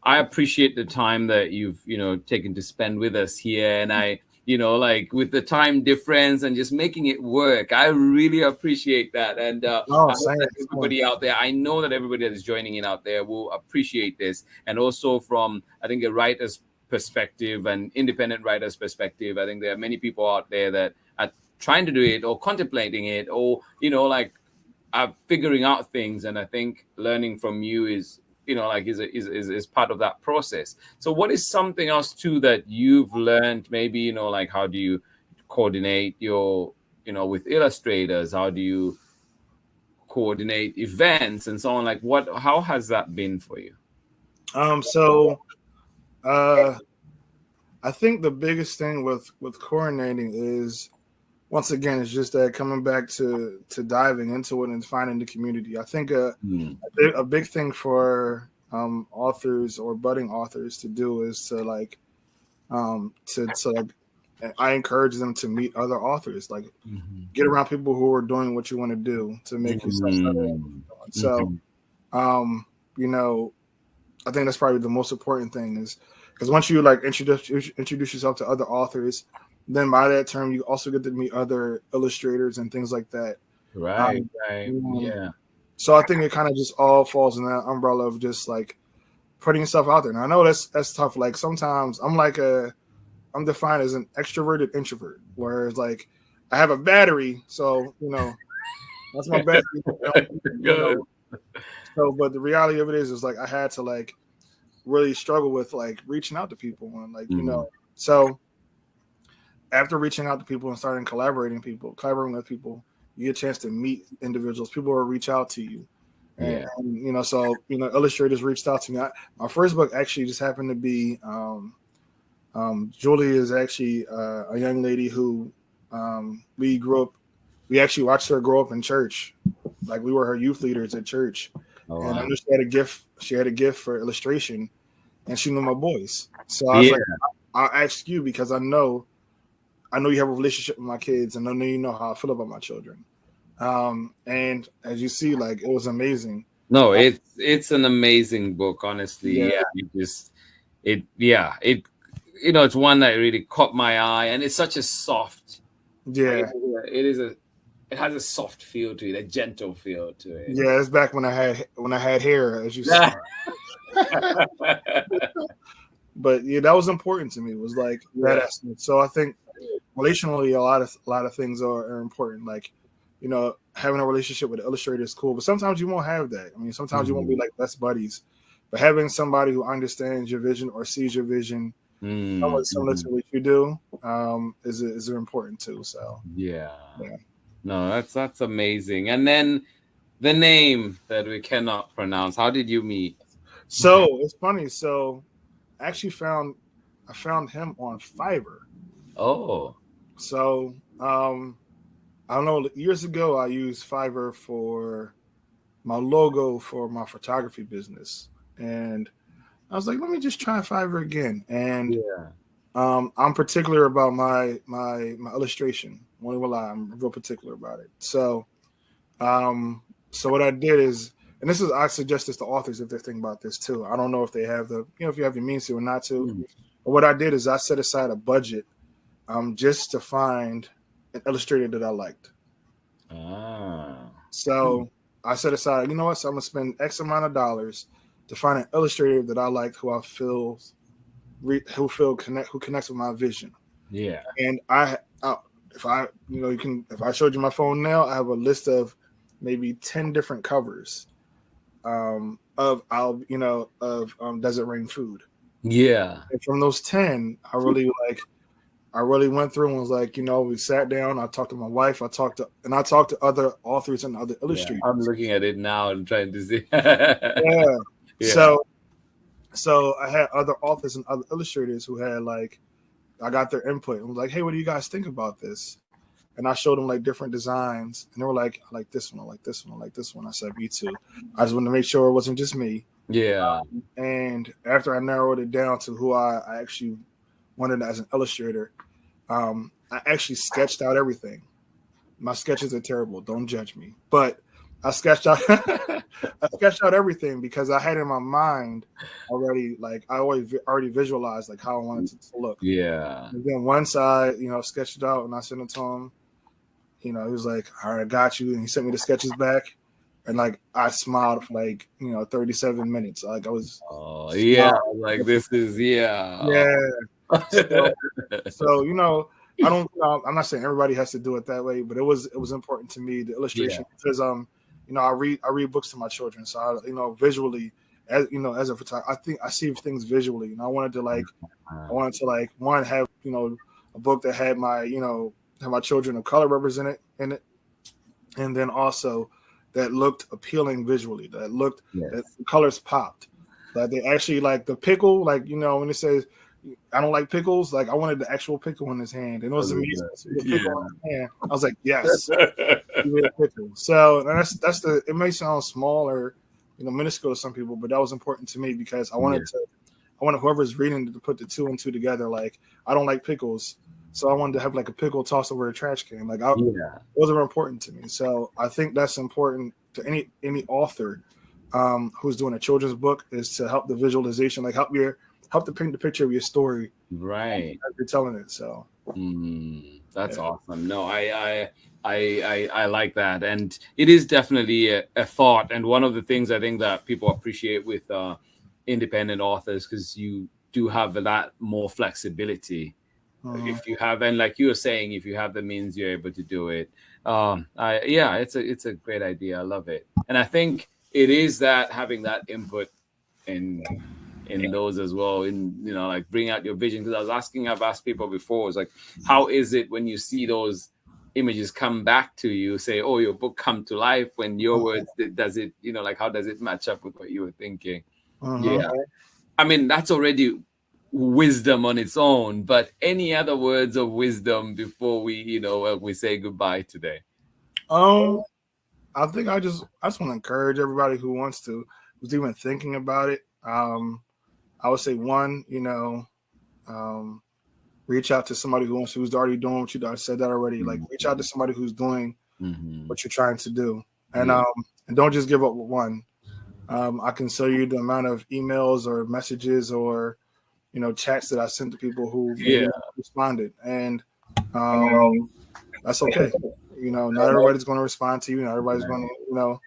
I appreciate the time that you've taken to spend with us here, and I like, with the time difference and just making it work, I really appreciate that. And I hope that everybody out there, I know that everybody that is joining in out there will appreciate this. And also from, I think, a writer's perspective and independent writer's perspective, I think there are many people out there that are trying to do it or contemplating it, or like, are figuring out things. And I think learning from you is is part of that process. So what is something else too that you've learned, maybe like, how do you coordinate your with illustrators, how do you coordinate events and so on, like how has that been for you? I think the biggest thing with coordinating is, once again, it's just that coming back to diving into it and finding the community. I think a big thing for authors or budding authors to do is to like I encourage them to meet other authors, like get around people who are doing what you want to do to make yourself better. So, you know, I think that's probably the most important thing is because once you like introduce yourself to other authors, then by that term you also get to meet other illustrators and things like that. Right. Yeah. So I think it kind of just all falls in that umbrella of just like putting yourself out there. And I know that's tough. Like sometimes I'm defined as an extroverted introvert, whereas like I have a battery, so that's my battery. So, but the reality of it is like I had to like really struggle with like reaching out to people and like so after reaching out to people and starting collaborating with people, you get a chance to meet individuals. People will reach out to you. And illustrators reached out to me. My first book actually just happened to be Julie is actually a young lady who we actually watched her grow up in church. Like we were her youth leaders at church. And I knew she had a gift for illustration, and she knew my boys. So I was like, I'll ask you because I know you have a relationship with my kids, and I know you know how I feel about my children. And as you see, like it was amazing. No, it's an amazing book, honestly. It's one that really caught my eye, and it's such a soft. It has a soft feel to it, a gentle feel to it. Yeah, it's back when I had hair, as you said. But yeah, that was important to me. It was like that aspect. So I think relationally, a lot of things are important. Like, having a relationship with an illustrator is cool, but sometimes you won't have that. I mean, sometimes you won't be like best buddies. But having somebody who understands your vision or sees your vision somewhat similar to what you do is important too. So no, that's amazing. And then the name that we cannot pronounce. How did you meet? So it's funny. So I actually found him on Fiverr. Oh, so I don't know. Years ago, I used Fiverr for my logo for my photography business, and I was like, let me just try Fiverr again. And I'm particular about my illustration. Won't even lie, I'm real particular about it. So, so what I did is, and I suggest this to authors if they're thinking about this too. I don't know if they have if you have the means to or not to. But what I did is I set aside a budget, just to find an illustrator that I liked. So I set aside, you know what? So I'm gonna spend X amount of dollars to find an illustrator that I liked, who connects with my vision. Yeah. And if I showed you my phone now, I have a list of maybe 10 different covers of Desert Rain Food. Yeah. And from those 10, I really went through and was like, we sat down. I talked to my wife. I talked to other authors and other illustrators. I'm looking at it now and trying to see. So I had other authors and other illustrators who had I got their input and was like, hey, what do you guys think about this? And I showed them like different designs, and they were like, I like this one, I like this one, I like this one. I said, me too. I just wanted to make sure it wasn't just me. Yeah. And after I narrowed it down to who I actually wanted as an illustrator, I actually sketched out everything. My sketches are terrible. Don't judge me. But I sketched out everything because I had in my mind already, I already visualized how I wanted it to look. Yeah. And then once I, sketched it out and I sent it to him, he was like, all right, I got you. And he sent me the sketches back. And I smiled for 37 minutes. I was this is So I don't. I'm not saying everybody has to do it that way, but it was important to me, the illustration, because I read books to my children, so I, visually, as a photographer, I think I see things visually, and I wanted to one have a book that had my children of color represented in it, and then also that looked appealing visually, that the colors popped, that they actually the pickle, when it says I don't like pickles. Like I wanted the actual pickle in his hand, and it was amazing to see the pickle in his hand. I was like, yes, he made a pickle. So and that's the. It may sound small or minuscule to some people, but that was important to me because I wanted whoever's reading to put the two and two together. Like I don't like pickles, so I wanted to have like a pickle tossed over a trash can. Like those are important to me. So I think that's important to any author who's doing a children's book is to help the visualization, like help to paint the picture of your story, right, as you're telling it. So that's awesome. No, I like that, and it is definitely a thought. And one of the things I think that people appreciate with independent authors, because you do have that more flexibility. If you have, and like you were saying, if you have the means, you're able to do it. It's a great idea. I love it, and I think it is that having that input in those as well, in like bring out your vision. Because I've asked people before, it's like, how is it when you see those images come back to you, say, oh, your book come to life, when your words, does it, like how does it match up with what you were thinking? Yeah, I mean, that's already wisdom on its own. But any other words of wisdom before we say goodbye today? I think I just want to encourage everybody who's even thinking about it. I would say one, reach out to somebody who's already doing what you. I said that already. Like reach out to somebody who's doing what you're trying to do, and don't just give up with one. I can show you the amount of emails or messages or chats that I sent to people who responded, and that's okay. Not everybody's going to respond to you. Not everybody's going to,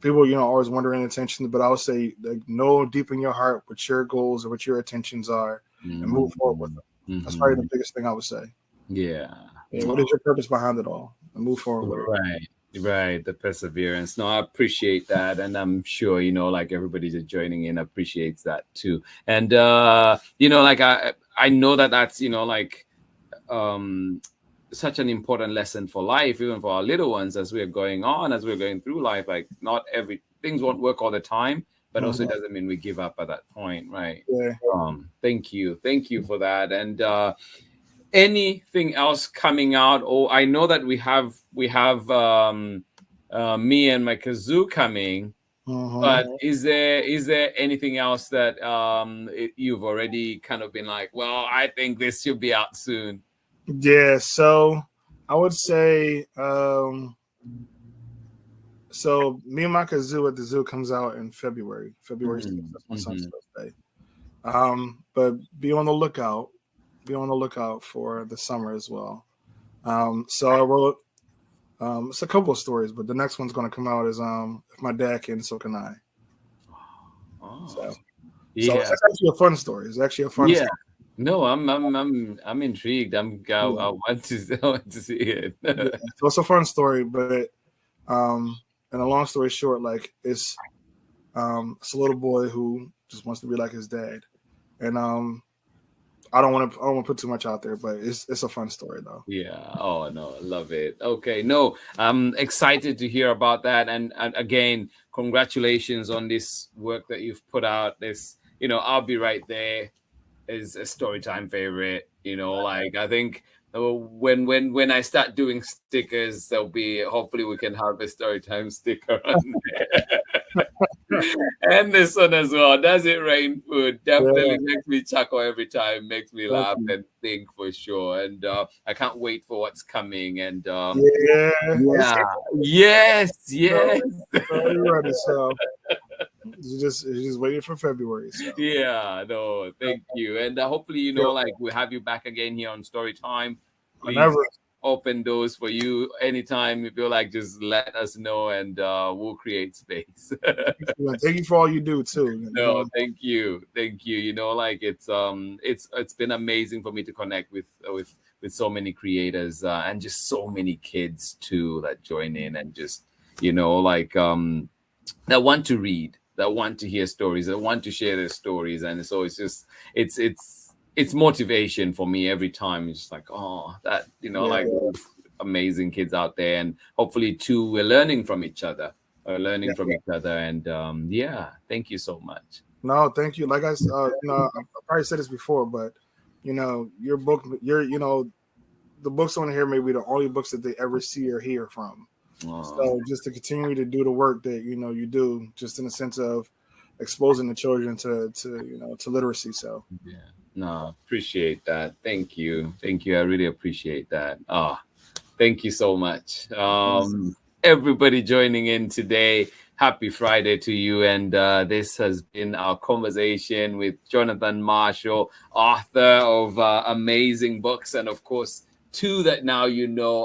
people, always wondering intentions. But I would say, like, know deep in your heart what your goals or what your intentions are, and move forward with them. That's probably the biggest thing I would say. Yeah. What is your purpose behind it all? And move forward with it. Right, the perseverance. No, I appreciate that, and I'm sure like everybody that's joining in appreciates that too. And like I know that's such an important lesson for life, even for our little ones, as we're going through life. Like not things won't work all the time, but also it doesn't mean we give up at that point, right? Thank you for that. And anything else coming out? Oh, I know that we have me and my kazoo coming, but is there anything else that you've already kind of been like, well, I think this should be out soon? Yeah, so I would say so me and my kazoo at the zoo comes out in February 6th. That's my son's birthday. But be on the lookout for the summer as well. So I wrote it's a couple of stories, but the next one's going to come out is If My Dad Can, So Can I. So it's actually a fun story. It's actually a fun story. No, I'm intrigued. I want to see it. So it's a fun story, but and a long story short, like it's a little boy who just wants to be like his dad, and I don't want to put too much out there, but it's a fun story though. Yeah. Oh no, love it. Okay. No, I'm excited to hear about that, and again, congratulations on this work that you've put out. This, I'll Be Right There is a Storytime favorite. Like I think when I start doing stickers, hopefully we can have a Storytime sticker on there. And this one as well. Does It Rain Food? Definitely makes me chuckle every time, makes me laugh and think for sure. And I can't wait for what's coming. And yes. Ready, so you're just waiting for February. So. Yeah, no, thank you. And hopefully, like we'll have you back again here on Storytime. Please open doors for you anytime you feel like. Just let us know, and we'll create space. Thank you for all you do too. No, thank you. Like it's been amazing for me to connect with so many creators and just so many kids too that join in, and just that want to read, that want to hear stories, that want to share their stories. And so it's just it's motivation for me every time. It's just like, oh, that like amazing kids out there, and hopefully too we're learning from each other. And thank you so much. No, thank you. Like I probably said this before, but your book, the books on here may be the only books that they ever see or hear from. So just to continue to do the work that you do, just in the sense of exposing the children to literacy. So Yeah. No, appreciate that. Thank you. Thank you. I really appreciate that. Thank you so much. Everybody joining in today. Happy Friday to you. And this has been our conversation with Jonathan Marshall, author of amazing books, and of course, two that now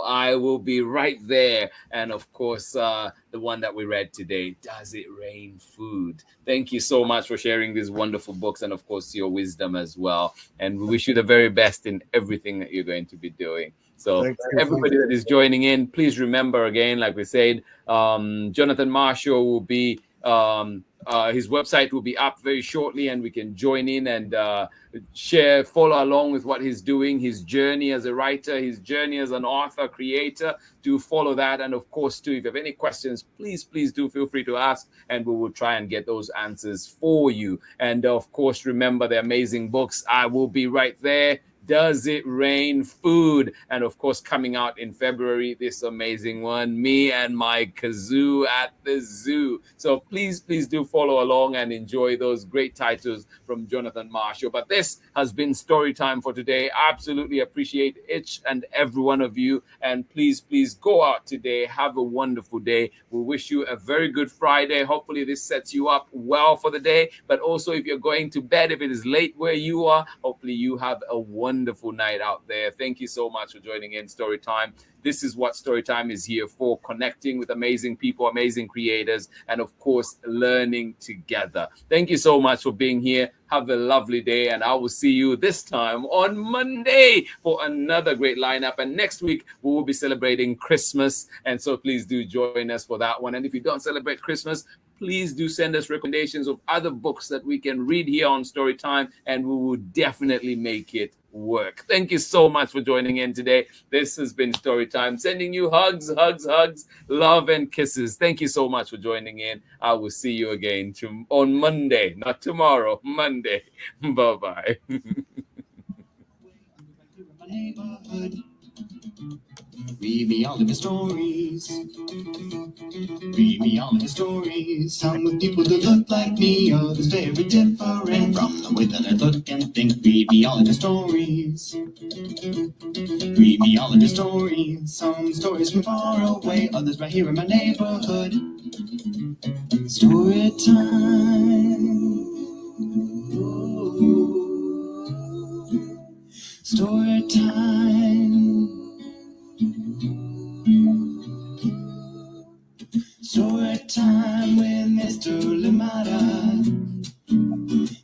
I will be right there. And of course, the one that we read today, Does It Rain Food? Thank you so much for sharing these wonderful books and of course your wisdom as well. And we wish you the very best in everything that you're going to be doing. So everybody that is joining in, please remember again, like we said, Jonathan Marshall will be his website will be up very shortly, and we can join in and follow along with what he's doing, his journey as a writer, his journey as an author, creator. Do follow that. And of course, too, if you have any questions, please do feel free to ask, and we will try and get those answers for you. And of course, remember the amazing books. I will be right there. Does It Rain Food? And of course, coming out in February, this amazing one, Me and My Kazoo at the Zoo. So please do follow along and enjoy those great titles from Jonathan Marshall. But this has been story time for today. Absolutely appreciate each and every one of you. And please go out today. Have a wonderful day. We wish you a very good Friday. Hopefully this sets you up well for the day. But also, if you're going to bed, if it is late where you are, hopefully you have a wonderful night out there. Thank you so much for joining in Storytime. This is what Storytime is here for, connecting with amazing people, amazing creators, and of course, learning together. Thank you so much for being here. Have a lovely day, and I will see you this time on Monday for another great lineup. And next week, we will be celebrating Christmas, and so please do join us for that one. And if you don't celebrate Christmas, please do send us recommendations of other books that we can read here on Storytime, and we will definitely make it work. Thank you so much for joining in today. This has been Storytime, sending you hugs, love, and kisses. Thank you so much for joining in. I will see you again on Monday, not tomorrow, Monday. Bye-bye. Read me all of your stories. Read me all of your stories. Some with people that look like me, others very different from the way that I look and think. Read me all of your stories. Read me all of your stories. Some stories from far away, others right here in my neighborhood. Story time. Story time. Story time with Mr. Limata.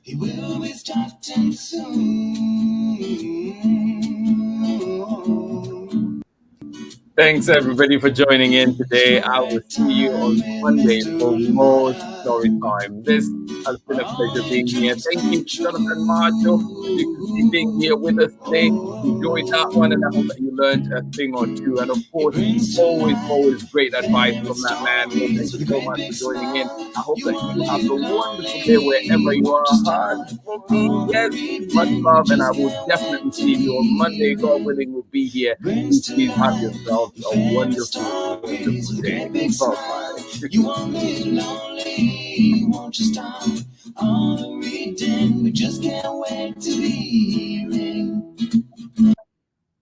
He will be starting soon. Thanks everybody for joining in today. I will see you on Monday for more Storytime. This has been a pleasure being here. Thank you, Jonathan Marshall, for being here with us today. Enjoyed that one, and I hope that you learned a thing or two. And of course, always great advice from that man. So thank you so much for joining in. I hope that you have a wonderful day wherever you are. Hugs for me, yes, much love, and I will definitely see you on Monday. God willing, we'll be here. Please have yourself a wonderful day. Bye-bye. You won't live lonely, won't you stop all the reading? We just can't wait to be